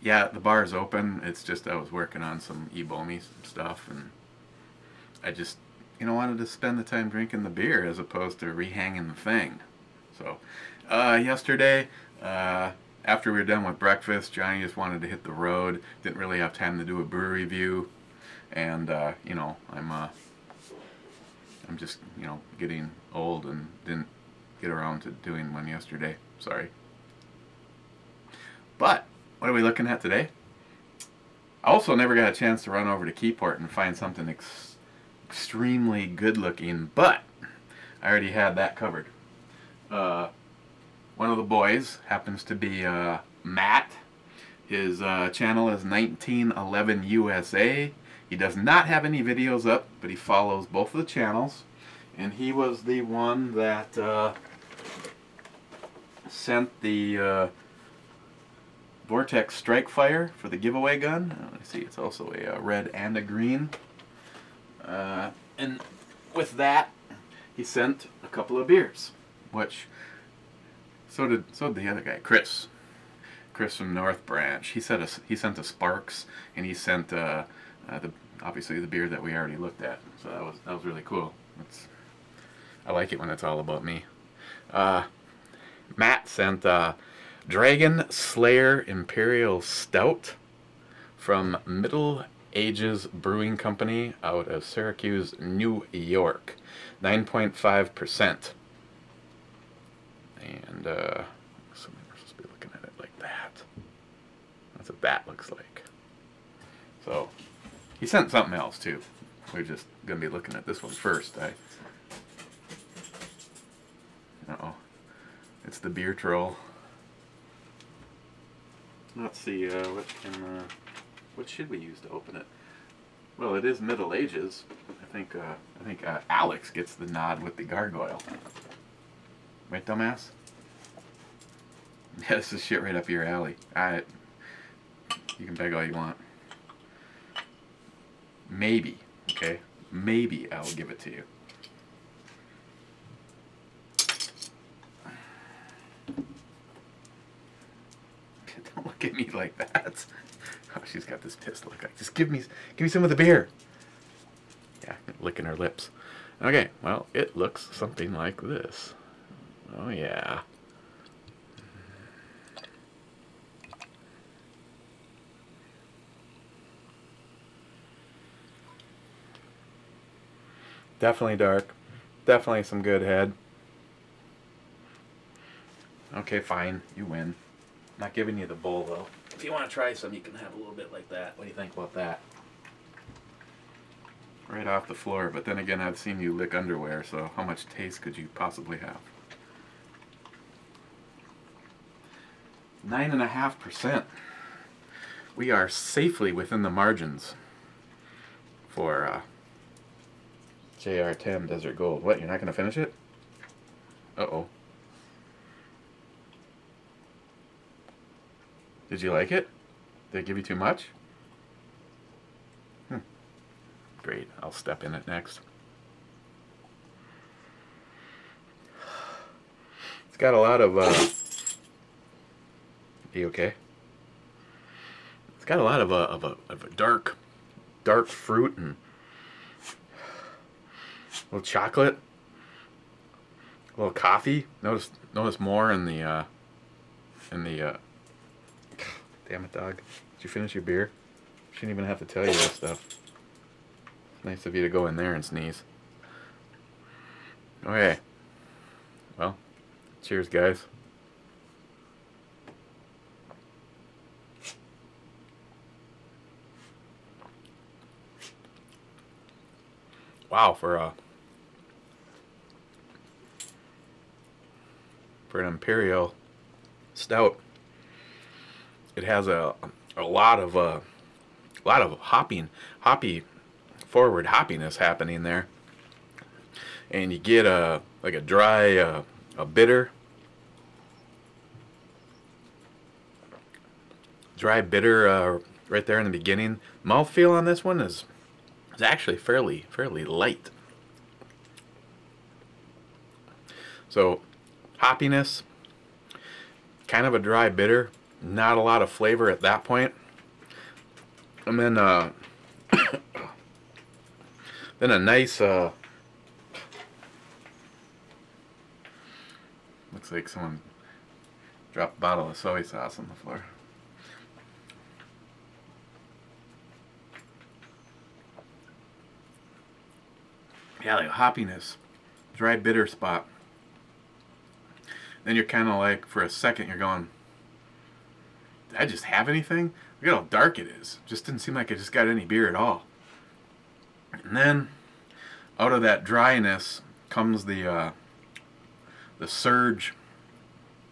Yeah, the bar is open. It's just I was working on some ebomey stuff, and I just, wanted to spend the time drinking the beer as opposed to rehanging the thing. So, yesterday, after we were done with breakfast, Johnny just wanted to hit the road. Didn't really have time to do a brew review, and I'm just getting old and didn't get around to doing one yesterday. Sorry. But what are we looking at today? I also never got a chance to run over to Keyport and find something extremely good looking, but I already had that covered. One of the boys happens to be Matt. His channel is 1911 USA. He does not have any videos up, but he follows both of the channels. And he was the one that sent the Vortex Strike Fire for the giveaway gun. Let's see, it's also a red and a green. And with that, he sent a couple of beers, which so did the other guy, Chris from North Branch. He sent a Sparks, and he sent obviously the beer that we already looked at. So that was really cool. I like it when it's all about me. Matt sent Dragon Slayer Imperial Stout from Middle Ages Brewing Company out of Syracuse, New York. 9.5%. And so we're supposed to be looking at it like that. That's what that looks like. So he sent something else too. We're just going to be looking at this one first. Uh-oh. It's the beer troll. Let's see, what should we use to open it? Well, it is Middle Ages. I think Alex gets the nod with the gargoyle. Right, dumbass? Yeah, this is shit right up your alley. You can beg all you want. Maybe, okay? Maybe I'll give it to you. Don't look at me like that. Oh, she's got this pissed look. Like, just give me some of the beer. Yeah, licking her lips. Okay, well, it looks something like this. Oh yeah. Definitely dark. Definitely some good head. Okay, fine. You win. Not giving you the bowl, though. If you want to try some, you can have a little bit like that. What do you think about that? Right off the floor, but then again, I've seen you lick underwear, so how much taste could you possibly have? 9.5%. We are safely within the margins for JR10 Desert Gold. What, you're not going to finish it? Uh-oh. Did you like it? Did it give you too much? Great, I'll step in it next. It's got a lot of, are you okay? It's got a lot of a dark fruit and a little chocolate, a little coffee. Notice more in the damn it, dog. Did you finish your beer? Shouldn't even have to tell you this stuff. Nice of you to go in there and sneeze. Okay. Well, cheers, guys. Wow, for an Imperial Stout, it has a lot of hoppy forward hoppiness happening there, and you get like a dry, a bitter right there in the beginning. Mouthfeel on this one is actually fairly light. So hoppiness, kind of a dry bitter, Not a lot of flavor at that point. And then then a nice looks like someone dropped a bottle of soy sauce on the floor. Yeah, like a hoppiness, dry bitter spot. Then you're kind of like, for a second, you're going, did I just have anything? Look at how dark it is. Just didn't seem like I just got any beer at all. And then, out of that dryness comes the surge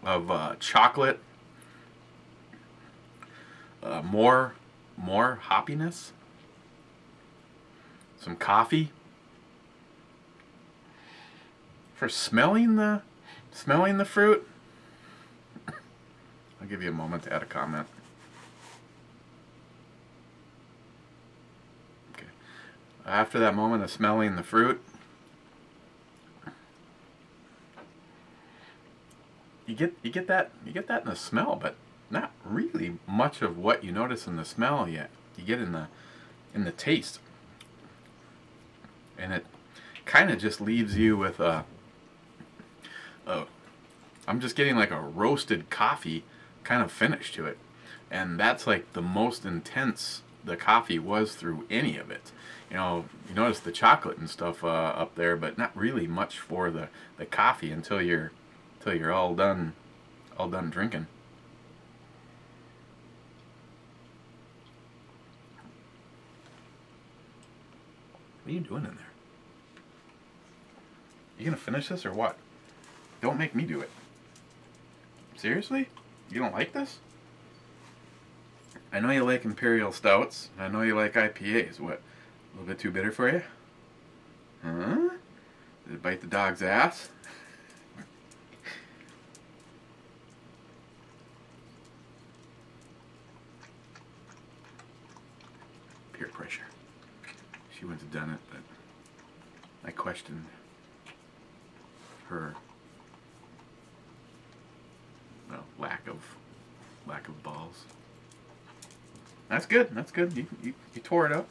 of chocolate, more hoppiness, some coffee. For smelling the fruit, I'll give you a moment to add a comment. Okay. After that moment of smelling the fruit, you get that in the smell, but not really much of what you notice in the smell yet. You get in the taste, and it kind of just leaves you with I'm just getting like a roasted coffee kind of finish to it, and that's like the most intense the coffee was through any of it. You know, you notice the chocolate and stuff up there, but not really much for the coffee until you're all done drinking. What are you doing in there? You gonna finish this or what? Don't make me do it. Seriously? You don't like this? I know you like Imperial Stouts. I know you like IPAs. What? A little bit too bitter for you? Huh? Did it bite the dog's ass? Peer pressure. She wouldn't have done it, but I questioned her lack of balls. That's good. That's good. You tore it up.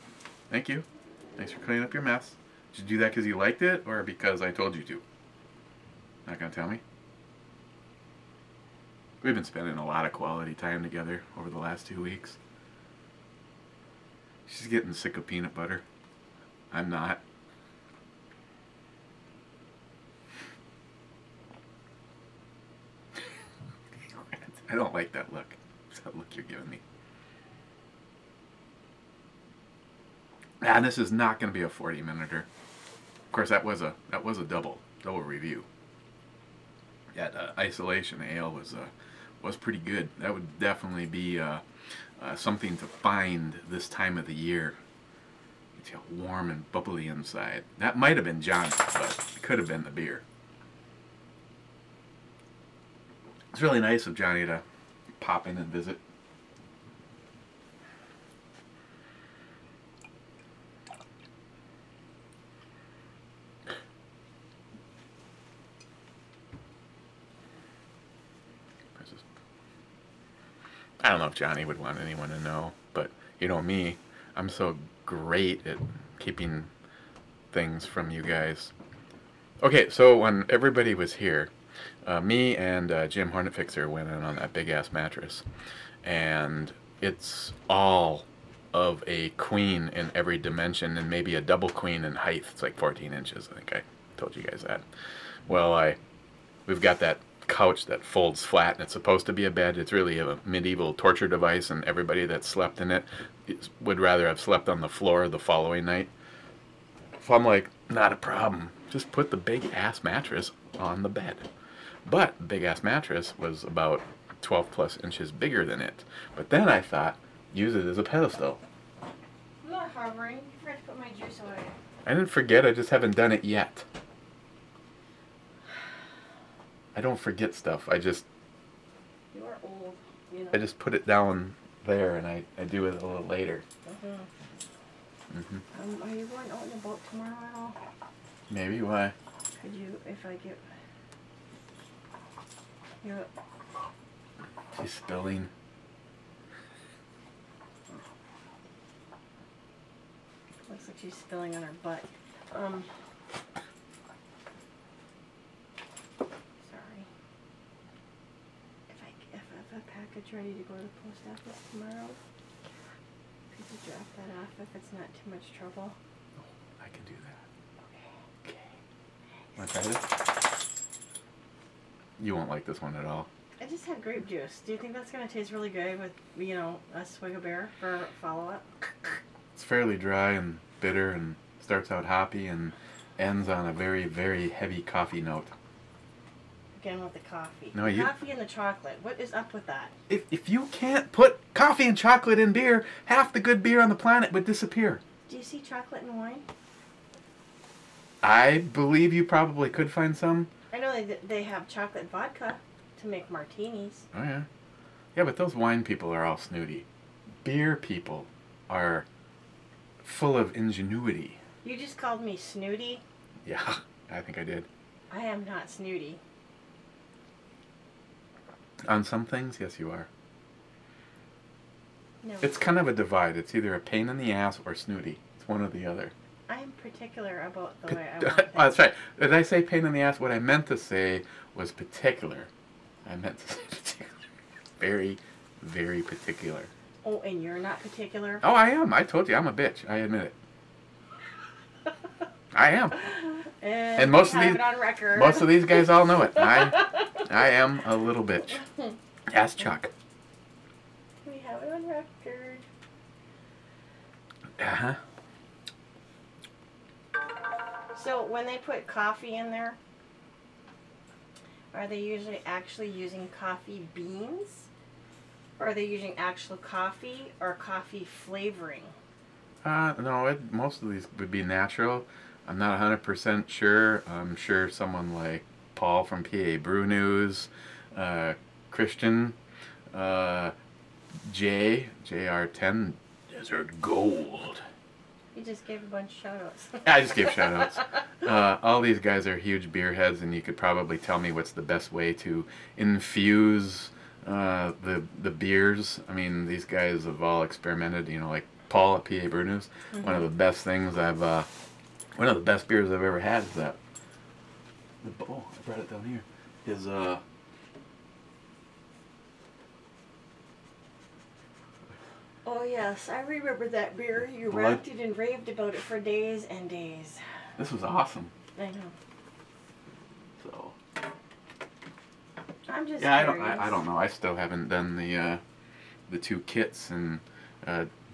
Thank you. Thanks for cleaning up your mess. Did you do that because you liked it or because I told you to? Not gonna tell me? We've been spending a lot of quality time together over the last 2 weeks. She's getting sick of peanut butter. I'm not. I don't like that look. What's that look you're giving me? And this is not going to be a 40-minuter. Of course, that was a double review. That Isolation Ale was pretty good. That would definitely be something to find this time of the year. It's warm and bubbly inside. That might have been Johnny, but it could have been the beer. It's really nice of Johnny to pop in and visit. I don't know if Johnny would want anyone to know, but you know me, I'm so great at keeping things from you guys. Okay, so when everybody was here, me and Jim Hornetfixer went in on that big-ass mattress, and it's all of a queen in every dimension and maybe a double queen in height. It's like 14 inches, I think I told you guys that. Well, we've got that couch that folds flat, and it's supposed to be a bed. It's really a medieval torture device, and everybody that slept in it would rather have slept on the floor the following night. So I'm like, not a problem. Just put the big-ass mattress on the bed. But the big-ass mattress was about 12 plus inches bigger than it. But then I thought, use it as a pedestal. I'm not hovering. You forgot to put my juice away. I didn't forget, I just haven't done it yet. I don't forget stuff. You are old, you know. I just put it down there and I do it a little later. Are you going out and about tomorrow at all? Maybe. Why? Could you, if I get... She's spilling. Looks like she's spilling on her butt. Sorry. If a package ready to go to the post office tomorrow, could you drop that off if it's not too much trouble? Oh, I can do that. Okay. Want to try this? You won't like this one at all. I just had grape juice. Do you think that's going to taste really good with, you know, a swig of beer for follow-up? It's fairly dry and bitter and starts out hoppy and ends on a very, very heavy coffee note. Again with the coffee. No, the coffee and the chocolate. What is up with that? If you can't put coffee and chocolate in beer, half the good beer on the planet would disappear. Do you see chocolate in wine? I believe you probably could find some. I know they have chocolate vodka to make martinis. Oh, yeah. Yeah, but those wine people are all snooty. Beer people are full of ingenuity. You just called me snooty? Yeah, I think I did. I am not snooty. On some things, yes, you are. No. It's kind of a divide. It's either a pain in the ass or snooty. It's one or the other. I am particular about the way I want things. Oh, that's right. Did I say pain in the ass? What I meant to say was particular. I meant to say particular. Very, very particular. Oh, and you're not particular? Oh, I am. I told you, I'm a bitch. I admit it. I am. And most have it on record. Most of these guys all know it. I am a little bitch. Ask Chuck. We have it on record. Uh-huh. So when they put coffee in there, are they usually actually using coffee beans? Or are they using actual coffee or coffee flavoring? No, most of these would be natural. I'm not 100% sure. I'm sure someone like Paul from PA Brew News, Christian, JR10, Desert Gold. You just gave a bunch of shout-outs. I just gave shout-outs. All these guys are huge beer heads, and you could probably tell me what's the best way to infuse the beers. I mean, these guys have all experimented, you know, like Paul at PA Brew News. Mm-hmm. One of the best things one of the best beers I've ever had is that. Oh, I brought it down here. Is Oh yes, I remember that beer. You ranted and raved about it for days and days. This was awesome. I know. So. I'm just Yeah, curious. I don't know. I still haven't done the two kits, and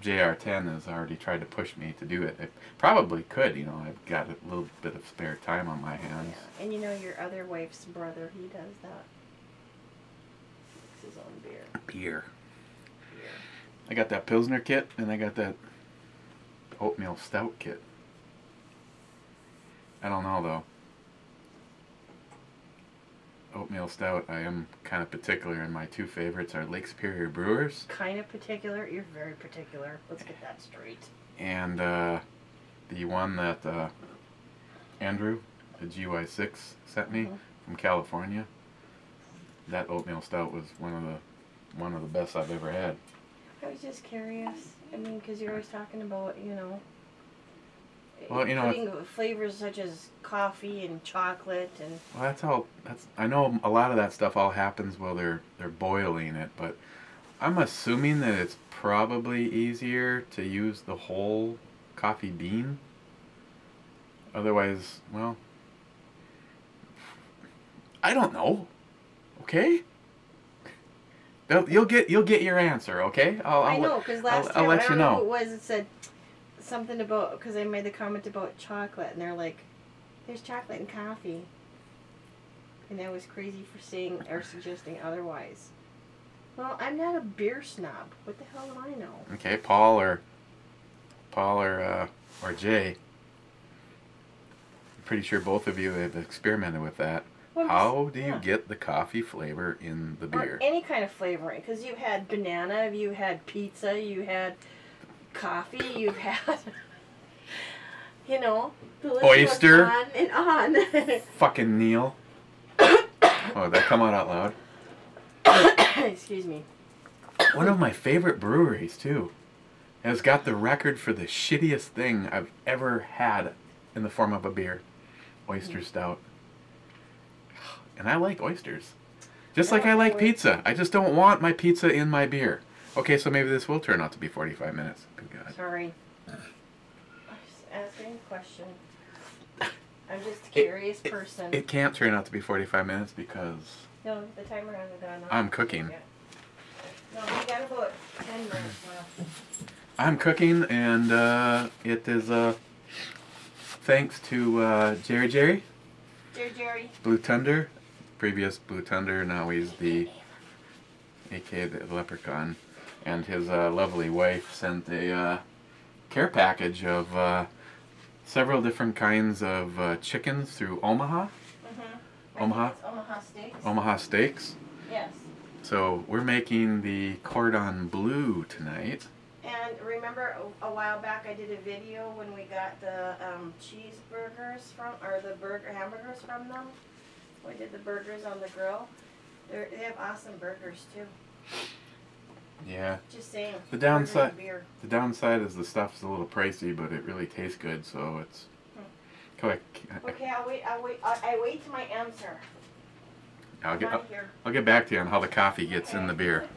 JR10 has already tried to push me to do it. I probably could, you know. I've got a little bit of spare time on my hands. Yeah. And you know your other wife's brother, he does that. Makes his own beer. Beer. I got that Pilsner kit, and I got that oatmeal stout kit. I don't know, though. Oatmeal stout, I am kind of particular, and my two favorites are Lake Superior Brewers. Kind of particular? You're very particular. Let's get that straight. And the one that Andrew, the GY6, sent me from California. That oatmeal stout was one of the best I've ever had. I was just curious. I mean, because you're always talking about, you know, well, you know, putting flavors such as coffee and chocolate and. Well, I know a lot of that stuff all happens while they're boiling it, but I'm assuming that it's probably easier to use the whole coffee bean. Otherwise, well, I don't know. Okay. You'll get your answer, okay? I know, because last time, I'll let I you don't know know. who it was, it said something about, because I made the comment about chocolate, and they're like, there's chocolate in coffee. And I was crazy for saying or suggesting otherwise. Well, I'm not a beer snob. What the hell do I know? Okay, Paul or Jay. I'm pretty sure both of you have experimented with that. Well, How do you get the coffee flavor in the beer? Or any kind of flavoring, because you had banana, you had pizza, you had coffee, you had, you know, the list Oyster. goes on and on. Fucking Neil. Oh, did that come out loud? Excuse me. One of my favorite breweries, too. has got the record for the shittiest thing I've ever had in the form of a beer. Oyster stout. And I like oysters. Just like I like pizza. I just don't want my pizza in my beer. Okay, so maybe this will turn out to be 45 minutes. Good God. Sorry. I was just asking a question. I'm just a curious person. It can't turn out to be 45 minutes because... No, the timer hasn't gone off. I'm cooking. No, we got about 10 minutes left. I'm cooking, and it is thanks to Jerry. Jerry. Blue Thunder. Previous Blue Thunder, now he's the... a.k.a. the Leprechaun. And his lovely wife sent a care package of several different kinds of chickens through Omaha. Omaha? Omaha Steaks. Omaha Steaks. Yes. So we're making the cordon bleu tonight. And remember a while back I did a video when we got the cheeseburgers from, or the hamburgers from them? We did the burgers on the grill. They have awesome burgers too. Yeah. Just saying. The downside is the stuff's a little pricey, but it really tastes good, so it's... Okay, I'll wait. I wait till my answer. I'll get back to you on how the coffee gets in the beer.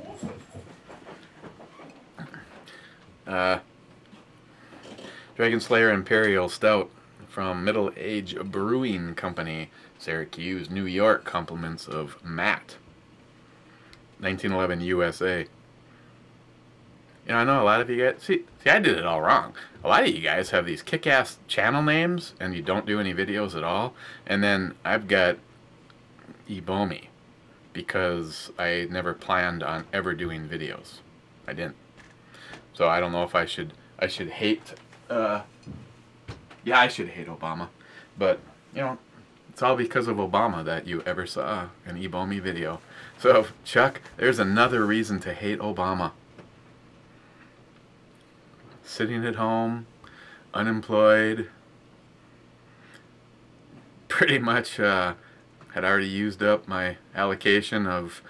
Dragon Slayer Imperial Stout from Middle Age Brewing Company, Syracuse, New York. Compliments of Matt. 1911 USA. You know, I know a lot of you guys... See, I did it all wrong. A lot of you guys have these kick-ass channel names, and you don't do any videos at all. And then I've got ebomey, because I never planned on ever doing videos. I didn't. So I don't know if I should hate... yeah, I should hate Obama. But, you know, it's all because of Obama that you ever saw an ebomey video. So, Chuck, there's another reason to hate Obama. Sitting at home, unemployed, pretty much had already used up my allocation of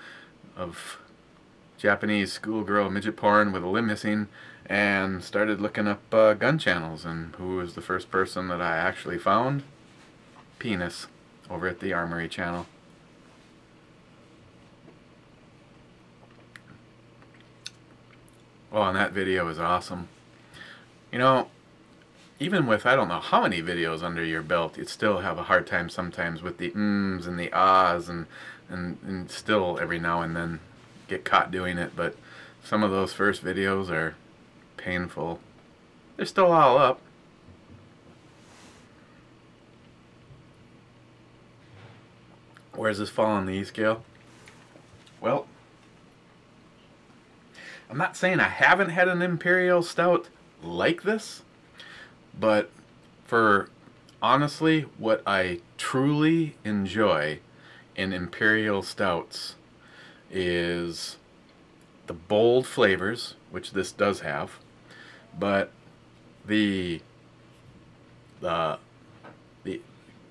Japanese schoolgirl midget porn with a limb missing, and started looking up gun channels. And who was the first person that I actually found? Penis, over at the Armory channel. Oh, and that video is awesome. You know, even with I don't know how many videos under your belt, you'd still have a hard time sometimes with the ums and the ahs, and still every now and then get caught doing it. But some of those first videos are painful. They're still all up. Where does this fall on the E scale? Well, I'm not saying I haven't had an Imperial Stout like this, but for honestly what I truly enjoy in Imperial Stouts is the bold flavors, which this does have, but the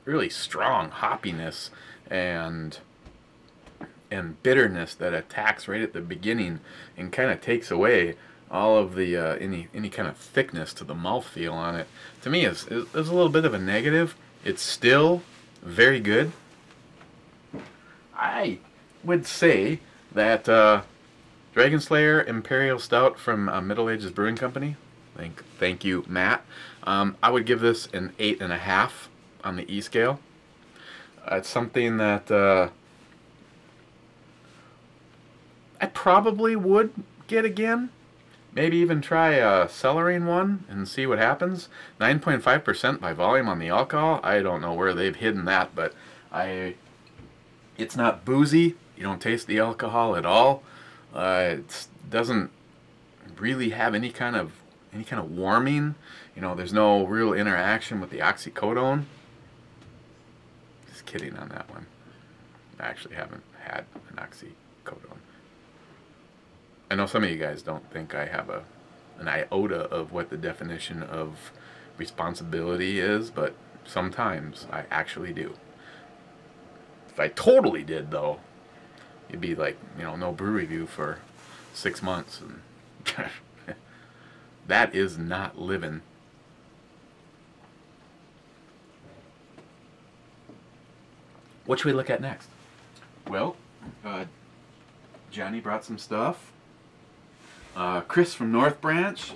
really strong hoppiness and bitterness that attacks right at the beginning and kind of takes away all of the any kind of thickness to the mouthfeel on it. To me, is a little bit of a negative. It's still very good. I would say that Dragon Slayer Imperial Stout from Middle Ages Brewing Company. Thank you, Matt. I would give this an 8.5 on the E scale. It's something that I probably would get again. Maybe even try a cellaring one and see what happens. 9.5% by volume on the alcohol. I don't know where they've hidden that, but it's not boozy. You don't taste the alcohol at all. It doesn't really have any kind of warming. You know, there's no real interaction with the oxycodone. Just kidding on that one. I actually haven't had an oxycodone. I know some of you guys don't think I have an iota of what the definition of responsibility is, but sometimes I actually do. If I totally did, though, it'd be like, you know, no brew review for 6 months. And That is not living. What should we look at next? Well, Johnny brought some stuff. Chris from North Branch,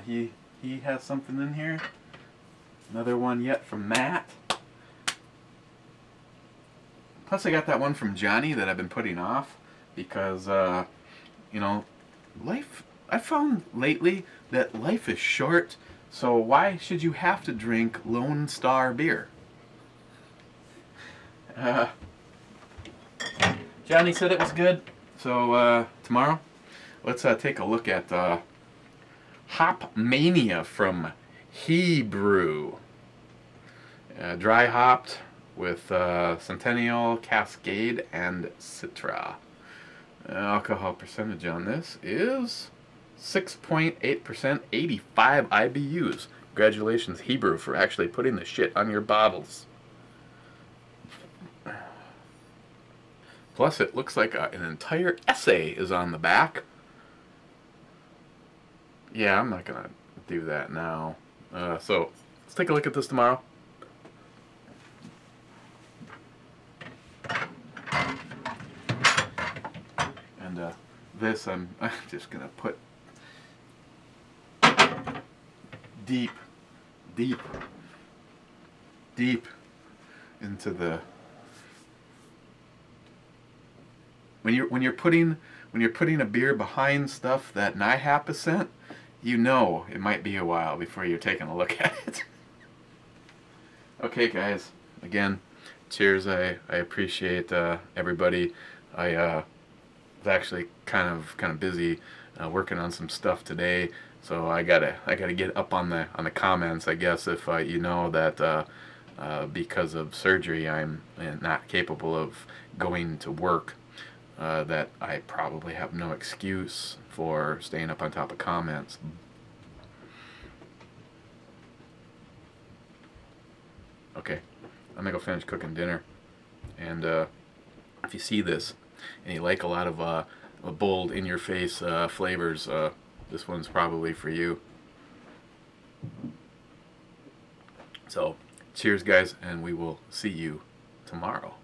he has something in here. Another one yet from Matt. Plus I got that one from Johnny that I've been putting off because, you know, I found lately that life is short, so why should you have to drink Lone Star beer? Johnny said it was good, so tomorrow let's take a look at Hop Mania from Hebrew. Dry hopped with Centennial, Cascade, and Citra. Alcohol percentage on this is 6.8%, 85 IBUs. Congratulations, Hebrew, for actually putting the shit on your bottles. Plus, it looks like an entire essay is on the back. Yeah, I'm not going to do that now. So, let's take a look at this tomorrow. And this I'm just going to put deep into the... When you're putting a beer behind stuff that NIHAP has sent, you know it might be a while before you're taking a look at it. Okay, guys. Again, cheers. I appreciate everybody. I was actually kind of busy working on some stuff today, so I gotta get up on the comments. I guess if you know that because of surgery I'm not capable of going to work. That I probably have no excuse for staying up on top of comments. Okay, I'm gonna go finish cooking dinner, and if you see this and you like a lot of bold, in-your-face flavors, this one's probably for you. So, cheers, guys, and we will see you tomorrow.